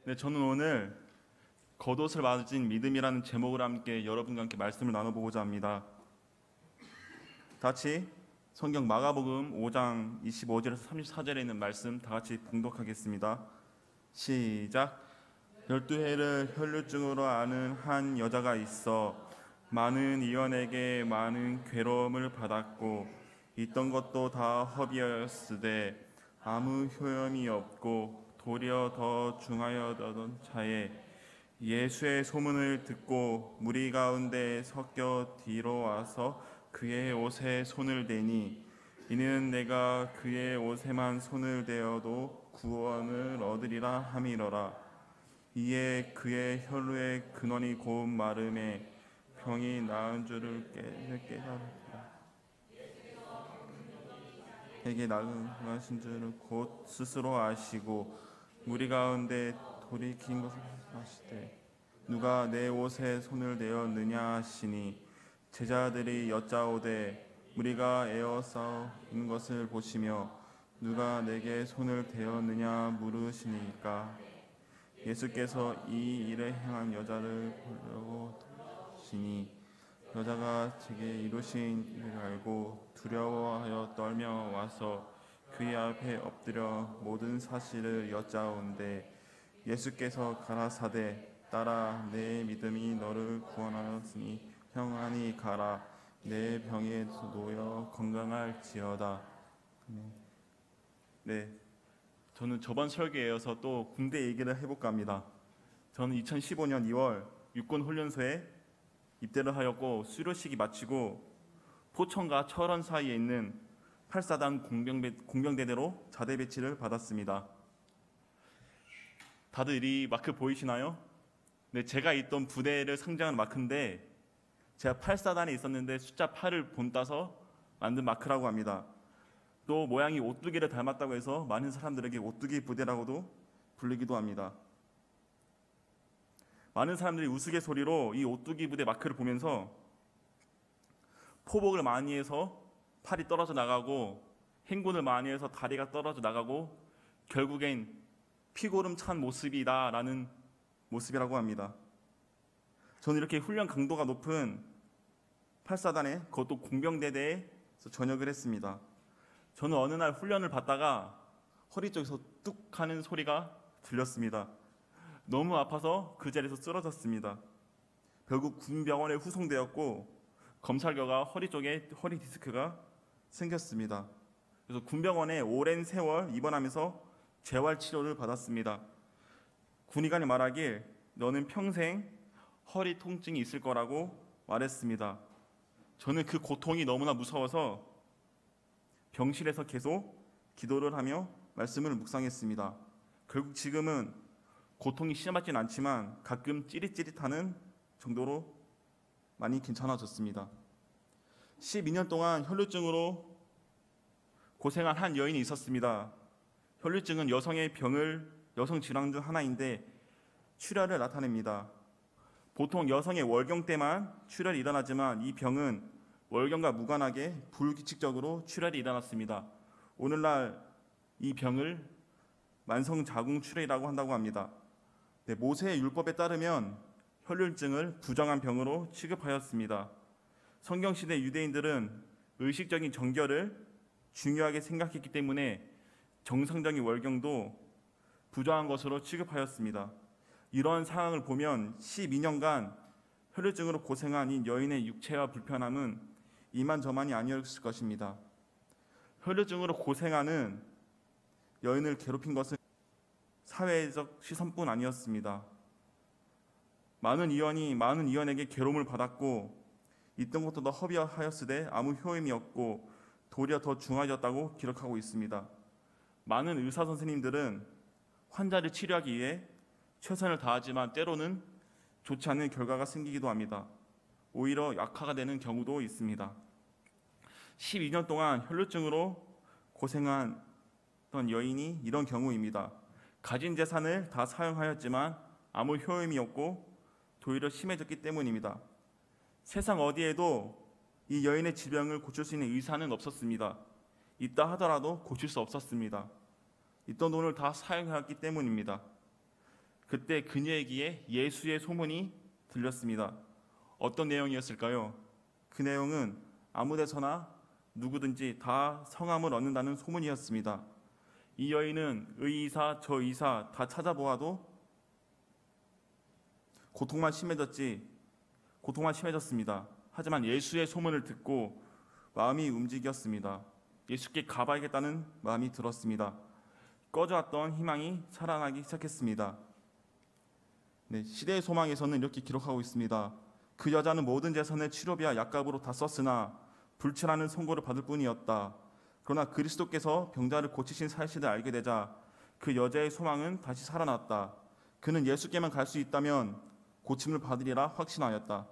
네, 저는 오늘 겉옷을 맞은 믿음이라는 제목을 함께 여러분과 함께 말씀을 나눠보고자 합니다. 같이 성경 마가복음 5장 25절에서 34절에 있는 말씀 다 같이 봉독하겠습니다. 시작. 12해를 혈루증으로 앓는 한 여자가 있어 많은 의원에게 많은 괴로움을 받았고 있던 것도 다 허비하였으되 아무 효험이 없고 도리어 더 중하여던 차에 예수의 소문을 듣고 무리 가운데 섞여 뒤로 와서 그의 옷에 손을 대니 이는 내가 그의 옷에만 손을 대어도 구원을 얻으리라 함이러라. 이에 그의 혈루의 근원이 고운 마름에 병이 나은 줄을 깨달았다. 에게 나으신 줄을 곧 스스로 아시고 무리 가운데 돌이킨 것을 하시되 누가 내 옷에 손을 대었느냐 하시니 제자들이 여짜오되 무리가 에워싸는 것을 보시며 누가 내게 손을 대었느냐 물으시니까 예수께서 이 일을 행한 여자를 보려고 하시니 여자가 제게 이루신 일을 알고 두려워하여 떨며 와서 그의 앞에 엎드려 모든 사실을 여짜온데 예수께서 가라사대 딸아 내 믿음이 너를 구원하였으니 평안히 가라 내 병에 놓여 건강할지어다. 네, 저는 저번 설교에 이어서 또 군대 얘기를 해볼까 합니다. 저는 2015년 2월 육군훈련소에 입대를 하였고 수료식이 마치고 포천과 철원 사이에 있는 8사단 공병대대로 자대 배치를 받았습니다. 다들 이 마크 보이시나요? 네, 제가 있던 부대를 상징하는 마크인데 제가 8사단에 있었는데 숫자 8을 본따서 만든 마크라고 합니다. 또 모양이 오뚜기를 닮았다고 해서 많은 사람들에게 오뚜기 부대라고도 불리기도 합니다. 많은 사람들이 우스갯소리로 이 오뚜기 부대 마크를 보면서 포복을 많이 해서 팔이 떨어져 나가고 행군을 많이 해서 다리가 떨어져 나가고 결국엔 피고름 찬 모습이다라는 모습이라고 합니다. 저는 이렇게 훈련 강도가 높은 8사단에 그것도 공병대대에서 전역을 했습니다. 저는 어느 날 훈련을 받다가 허리 쪽에서 뚝 하는 소리가 들렸습니다. 너무 아파서 그 자리에서 쓰러졌습니다. 결국 군병원에 후송되었고 검사 결과 허리 쪽에 허리 디스크가 생겼습니다. 그래서 군병원에 오랜 세월 입원하면서 재활 치료를 받았습니다. 군의관이 말하길 너는 평생 허리 통증이 있을 거라고 말했습니다. 저는 그 고통이 너무나 무서워서 병실에서 계속 기도를 하며 말씀을 묵상했습니다. 결국 지금은 고통이 심하진 않지만 가끔 찌릿찌릿하는 정도로 많이 괜찮아졌습니다. 12년 동안 혈루증으로 고생한 한 여인이 있었습니다. 혈루증은 여성 질환 중 하나인데 출혈을 나타냅니다. 보통 여성의 월경 때만 출혈이 일어나지만 이 병은 월경과 무관하게 불규칙적으로 출혈이 일어났습니다. 오늘날 이 병을 만성자궁출혈이라고 한다고 합니다. 네, 모세의 율법에 따르면 혈루증을 부정한 병으로 취급하였습니다. 성경시대 유대인들은 의식적인 정결을 중요하게 생각했기 때문에 정상적인 월경도 부정한 것으로 취급하였습니다. 이러한 상황을 보면 12년간 혈루증으로 고생한 이 여인의 육체와 불편함은 이만저만이 아니었을 것입니다. 혈루증으로 고생하는 여인을 괴롭힌 것은 사회적 시선뿐 아니었습니다. 많은 의원에게 괴로움을 받았고 있던 것도 더 허비하였으되 아무 효임이 없고 도리어 더 중하여졌다고 기록하고 있습니다. 많은 의사 선생님들은 환자를 치료하기 위해 최선을 다하지만 때로는 좋지 않은 결과가 생기기도 합니다. 오히려 약화가 되는 경우도 있습니다. 12년 동안 혈루증으로 고생한 여인이 이런 경우입니다. 가진 재산을 다 사용하였지만 아무 효임이 없고 도리어 심해졌기 때문입니다. 세상 어디에도 이 여인의 질병을 고칠 수 있는 의사는 없었습니다. 있다 하더라도 고칠 수 없었습니다. 있던 돈을 다 사용하였기 때문입니다. 그때 그녀의 귀에 예수의 소문이 들렸습니다. 어떤 내용이었을까요? 그 내용은 아무데서나 누구든지 다 성함을 얻는다는 소문이었습니다. 이 여인은 의이사 저의사 다 찾아보아도 고통만 심해졌습니다. 하지만 예수의 소문을 듣고 마음이 움직였습니다. 예수께 가봐야겠다는 마음이 들었습니다. 꺼져왔던 희망이 살아나기 시작했습니다. 네, 시대의 소망에서는 이렇게 기록하고 있습니다. 그 여자는 모든 재산을 치료비와 약값으로 다 썼으나 불철하는 선고를 받을 뿐이었다. 그러나 그리스도께서 병자를 고치신 사실을 알게 되자 그 여자의 소망은 다시 살아났다. 그는 예수께만 갈 수 있다면 고침을 받으리라 확신하였다.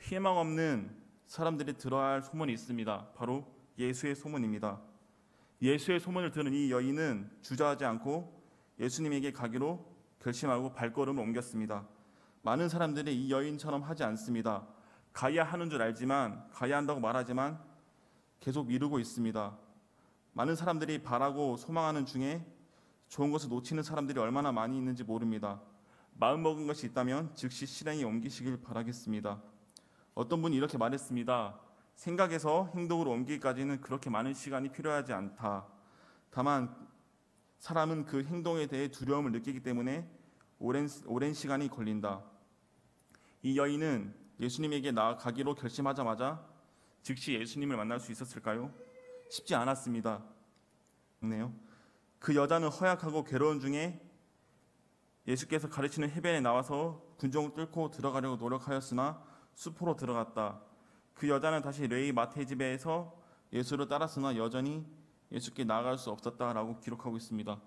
희망 없는 사람들이 들어야 할 소문이 있습니다. 바로 예수의 소문입니다. 예수의 소문을 들은 이 여인은 주저하지 않고 예수님에게 가기로 결심하고 발걸음을 옮겼습니다. 많은 사람들이 이 여인처럼 하지 않습니다. 가야 하는 줄 알지만, 가야 한다고 말하지만 계속 미루고 있습니다. 많은 사람들이 바라고 소망하는 중에 좋은 것을 놓치는 사람들이 얼마나 많이 있는지 모릅니다. 마음먹은 것이 있다면 즉시 실행에 옮기시길 바라겠습니다. 어떤 분이 이렇게 말했습니다. 생각에서 행동으로 옮기기까지는 그렇게 많은 시간이 필요하지 않다. 다만 사람은 그 행동에 대해 두려움을 느끼기 때문에 오랜 시간이 걸린다. 이 여인은 예수님에게 나아가기로 결심하자마자 즉시 예수님을 만날 수 있었을까요? 쉽지 않았습니다. 그 여자는 허약하고 괴로운 중에 예수께서 가르치는 해변에 나와서 군종을 뚫고 들어가려고 노력하였으나 수포로 들어갔다. 그 여자는 다시 레위 마태의 집에서 예수를 따랐으나 여전히 예수께 나아갈 수 없었다라고 기록하고 있습니다.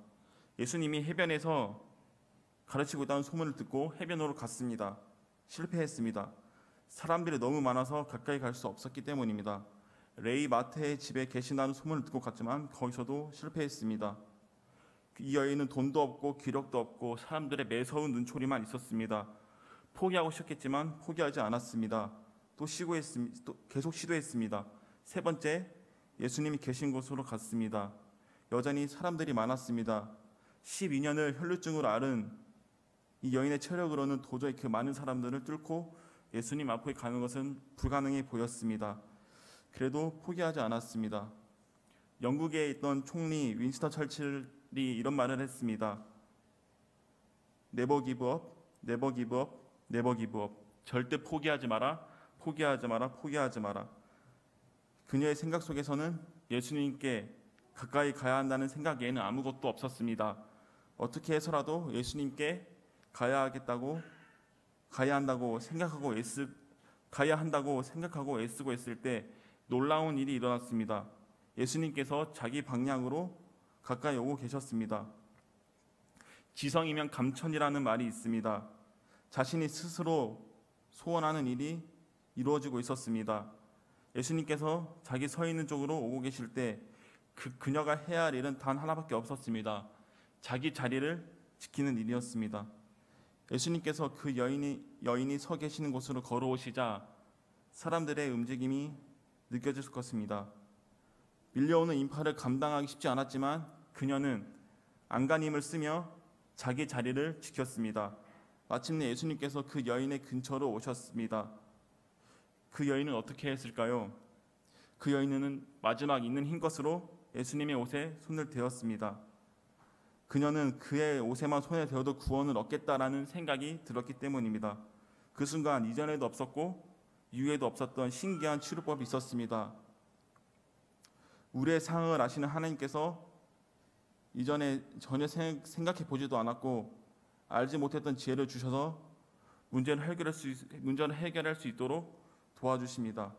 예수님이 해변에서 가르치고 있다는 소문을 듣고 해변으로 갔습니다. 실패했습니다. 사람들이 너무 많아서 가까이 갈 수 없었기 때문입니다. 레위 마태의 집에 계신다는 소문을 듣고 갔지만 거기서도 실패했습니다. 이 여인은 돈도 없고 기력도 없고 사람들의 매서운 눈초리만 있었습니다. 포기하고 싶겠지만 포기하지 않았습니다. 또 계속 시도했습니다. 세 번째, 예수님이 계신 곳으로 갔습니다. 여전히 사람들이 많았습니다. 12년을 혈루증으로 앓은 이 여인의 체력으로는 도저히 그 많은 사람들을 뚫고 예수님 앞에 가는 것은 불가능해 보였습니다. 그래도 포기하지 않았습니다. 영국에 있던 총리 윈스턴 처칠이 이런 말을 했습니다. Never give up, never give up, never give up. 절대 포기하지 마라, 포기하지 마라, 포기하지 마라. 그녀의 생각 속에서는 예수님께 가까이 가야 한다는 생각 외에는 아무것도 없었습니다. 어떻게 해서라도 예수님께 가야 한다고 생각하고 애쓰고 있을 때 놀라운 일이 일어났습니다. 예수님께서 자기 방향으로 가까이 오고 계셨습니다. 지성이면 감천이라는 말이 있습니다. 자신이 스스로 소원하는 일이 이루어지고 있었습니다. 예수님께서 자기 서 있는 쪽으로 오고 계실 때 그녀가 해야 할 일은 단 하나밖에 없었습니다. 자기 자리를 지키는 일이었습니다. 예수님께서 그 여인이 서 계시는 곳으로 걸어오시자 사람들의 움직임이 느껴질 것입니다. 밀려오는 인파를 감당하기 쉽지 않았지만 그녀는 안간힘을 쓰며 자기 자리를 지켰습니다. 마침내 예수님께서 그 여인의 근처로 오셨습니다. 그 여인은 어떻게 했을까요? 그 여인은 마지막 있는 흰 것으로 예수님의 옷에 손을 대었습니다. 그녀는 그의 옷에만 손에 대어도 구원을 얻겠다라는 생각이 들었기 때문입니다. 그 순간 이전에도 없었고 이후에도 없었던 신기한 치료법이 있었습니다. 우리의 상황을 아시는 하나님께서 이전에 전혀 생각해 보지도 않았고 알지 못했던 지혜를 주셔서 문제를 해결할 수 있도록 도와주십니다.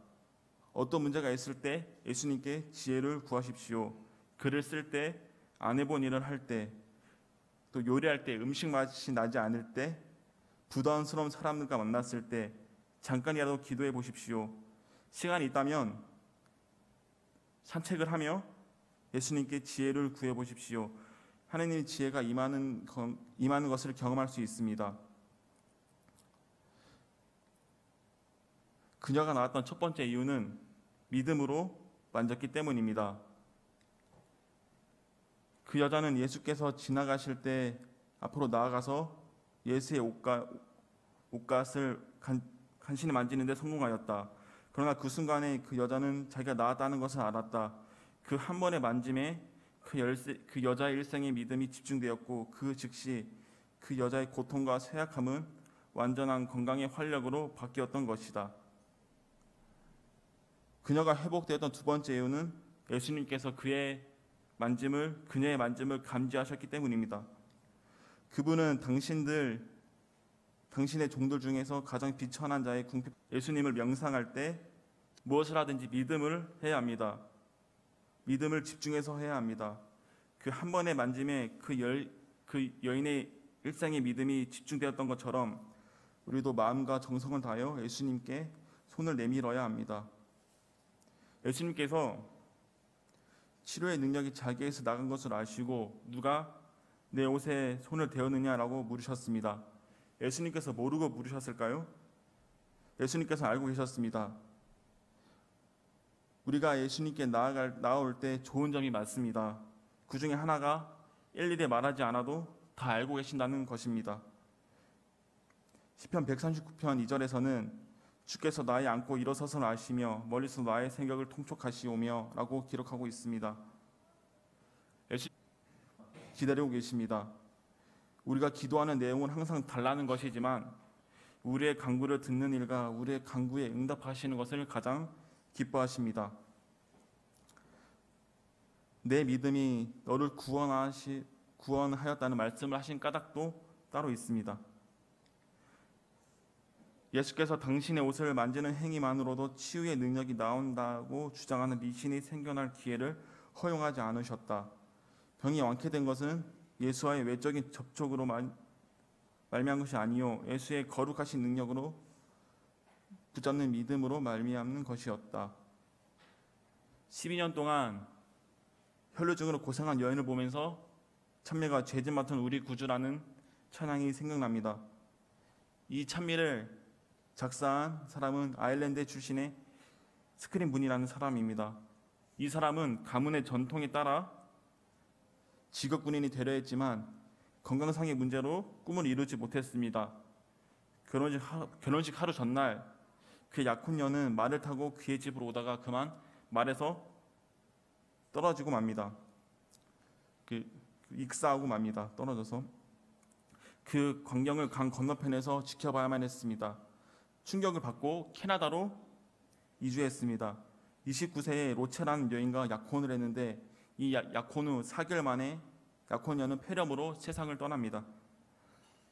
어떤 문제가 있을 때 예수님께 지혜를 구하십시오. 글을 쓸 때, 안 해본 일을 할 때, 또 요리할 때, 음식 맛이 나지 않을 때, 부담스러운 사람들과 만났을 때 잠깐이라도 기도해 보십시오. 시간이 있다면 산책을 하며 예수님께 지혜를 구해 보십시오. 하나님의 지혜가 임하는 것을 경험할 수 있습니다. 그녀가 나왔던 첫 번째 이유는 믿음으로 만졌기 때문입니다. 그 여자는 예수께서 지나가실 때 앞으로 나아가서 예수의 옷갓을 간신히 만지는 데 성공하였다. 그러나 그 순간에 그 여자는 자기가 나았다는 것을 알았다. 그 한 번의 만짐에 그 여자의 일생의 믿음이 집중되었고 그 즉시 그 여자의 고통과 쇠약함은 완전한 건강의 활력으로 바뀌었던 것이다. 그녀가 회복되었던 두 번째 이유는 예수님께서 그녀의 만짐을 감지하셨기 때문입니다. 그분은 당신의 종들 중에서 가장 비천한 자의 궁핍 예수님을 명상할 때 무엇을 하든지 믿음을 해야 합니다. 믿음을 집중해서 해야 합니다. 그 한 번의 만짐에 그 여인의 일생의 믿음이 집중되었던 것처럼 우리도 마음과 정성을 다하여 예수님께 손을 내밀어야 합니다. 예수님께서 치료의 능력이 자기에서 나간 것을 아시고 누가 내 옷에 손을 대었느냐라고 물으셨습니다. 예수님께서 모르고 물으셨을까요? 예수님께서 알고 계셨습니다. 우리가 예수님께 나아올 때 좋은 점이 많습니다. 그 중에 하나가 일일이 말하지 않아도 다 알고 계신다는 것입니다. 시편 139편 2절에서는 주께서 나의 안고 일어서서 아시며 멀리서 나의 생각을 통촉하시오며 라고 기록하고 있습니다. 기다리고 계십니다. 우리가 기도하는 내용은 항상 달라는 것이지만 우리의 간구를 듣는 일과 우리의 간구에 응답하시는 것을 가장 기뻐하십니다. 내 믿음이 너를 구원하였다는 말씀을 하신 까닭도 따로 있습니다. 예수께서 당신의 옷을 만지는 행위만으로도 치유의 능력이 나온다고 주장하는 미신이 생겨날 기회를 허용하지 않으셨다. 병이 완쾌된 것은 예수와의 외적인 접촉으로 말미암은 것이 아니요 예수의 거룩하신 능력으로 붙잡는 믿음으로 말미암는 것이었다. 12년 동안 혈루증으로 고생한 여인을 보면서 찬미가 죄짐 맡은 우리 구주라는 찬양이 생각납니다. 이 찬미를 작사한 사람은 아일랜드 출신의 스크린 문이라는 사람입니다. 이 사람은 가문의 전통에 따라 직업 군인이 되려 했지만 건강상의 문제로 꿈을 이루지 못했습니다. 결혼식 하루 전날 그 약혼녀는 말을 타고 그의 집으로 오다가 그만 말에서 떨어지고 맙니다. 익사하고 맙니다. 떨어져서 그 광경을 강 건너편에서 지켜봐야만 했습니다. 충격을 받고 캐나다로 이주했습니다. 29세의 로체라는 여인과 약혼을 했는데 이 약혼 후 4개월 만에 약혼녀는 폐렴으로 세상을 떠납니다.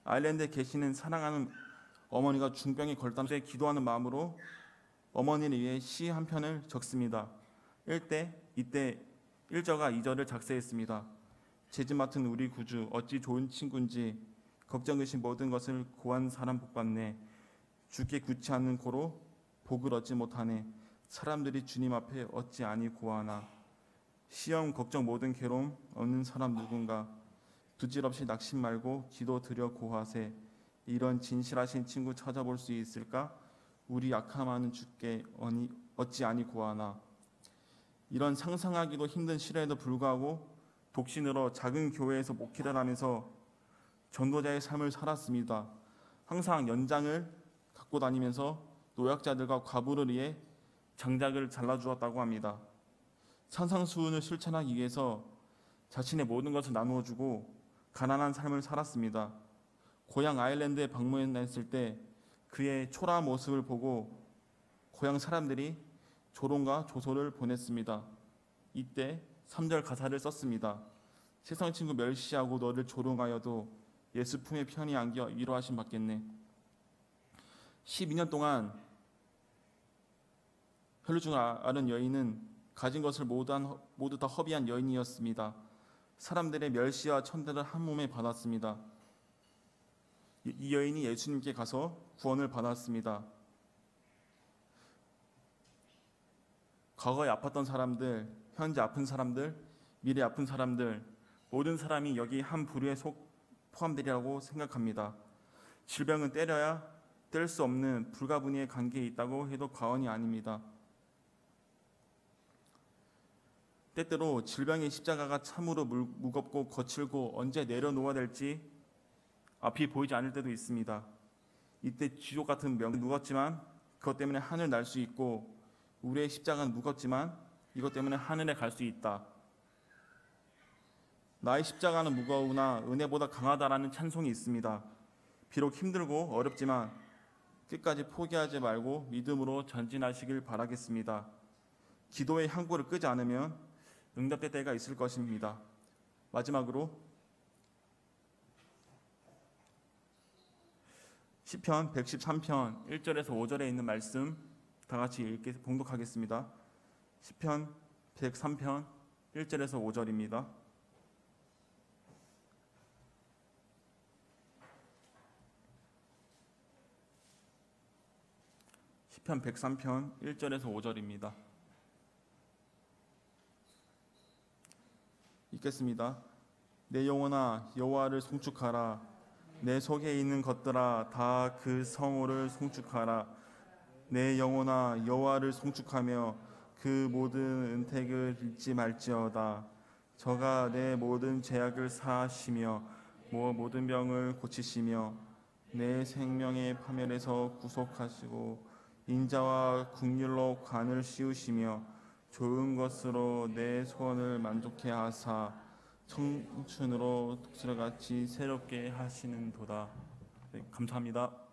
아일랜드에 계시는 사랑하는 어머니가 중병에 걸담에 기도하는 마음으로 어머니를 위해 시 한 편을 적습니다. 이때 1절과 2절을 작사했습니다. 죄짐 맡은 우리 구주 어찌 좋은 친구인지 걱정 의심 모든 것을 고한 사람 복받네. 주께 굳지 않는 고로 복을 얻지 못하네. 사람들이 주님 앞에 어찌 아니 고하나. 시험 걱정 모든 괴로움 없는 사람 누군가. 부질없이 낙심 말고 기도 드려 고하세. 이런 진실하신 친구 찾아볼 수 있을까? 우리 약함하는 주께 어찌 아니 고하나. 이런 상상하기도 힘든 시련에도 불구하고 독신으로 작은 교회에서 목회를 하면서 전도자의 삶을 살았습니다. 항상 연장을 갖고 다니면서 노약자들과 과부를 위해 장작을 잘라주었다고 합니다. 산상수훈을 실천하기 위해서 자신의 모든 것을 나누어주고 가난한 삶을 살았습니다. 고향 아일랜드에 방문했을 때 그의 초라한 모습을 보고 고향 사람들이 조롱과 조소를 보냈습니다. 이때 3절 가사를 썼습니다. 세상 친구 멸시하고 너를 조롱하여도 예수 품에 편히 안겨 위로하심 받겠네. 12년 동안 혈루증을 앓은 여인은 가진 것을 모두 다 허비한 여인이었습니다. 사람들의 멸시와 천대를 한 몸에 받았습니다. 이 여인이 예수님께 가서 구원을 받았습니다. 과거에 아팠던 사람들, 현재 아픈 사람들, 미래 아픈 사람들, 모든 사람이 여기 한 부류에 포함되리라고 생각합니다. 질병은 때려야 뗄 수 없는 불가분리의 관계에 있다고 해도 과언이 아닙니다. 때때로 질병의 십자가가 참으로 무겁고 거칠고 언제 내려놓아야 될지 앞이 보이지 않을 때도 있습니다. 이때 쥐족 같은 명 무겁지만 그것 때문에 하늘 날 수 있고, 우리의 십자가는 무겁지만 이것 때문에 하늘에 갈 수 있다. 나의 십자가는 무거우나 은혜보다 강하다라는 찬송이 있습니다. 비록 힘들고 어렵지만 끝까지 포기하지 말고 믿음으로 전진하시길 바라겠습니다. 기도의 향구를 끄지 않으면 응답될 때가 있을 것입니다. 마지막으로 시편 113편 1절에서 5절에 있는 말씀 다 같이 봉독하겠습니다. 시편 103편 1절에서 5절입니다. 시편 103편 1절에서 5절입니다. 읽겠습니다. 내 영혼아 여호와를 송축하라. 내 속에 있는 것들아 다 그 성호를 송축하라. 내 영혼아 여호와를 송축하며 그 모든 은택을 잊지 말지어다. 저가 내 모든 죄악을 사하시며 모든 병을 고치시며 내 생명의 파멸에서 구속하시고 인자와 긍휼로 관을 씌우시며 좋은 것으로 내 소원을 만족해 하사 청춘으로 독수리같이 새롭게 하시는도다. 네, 감사합니다.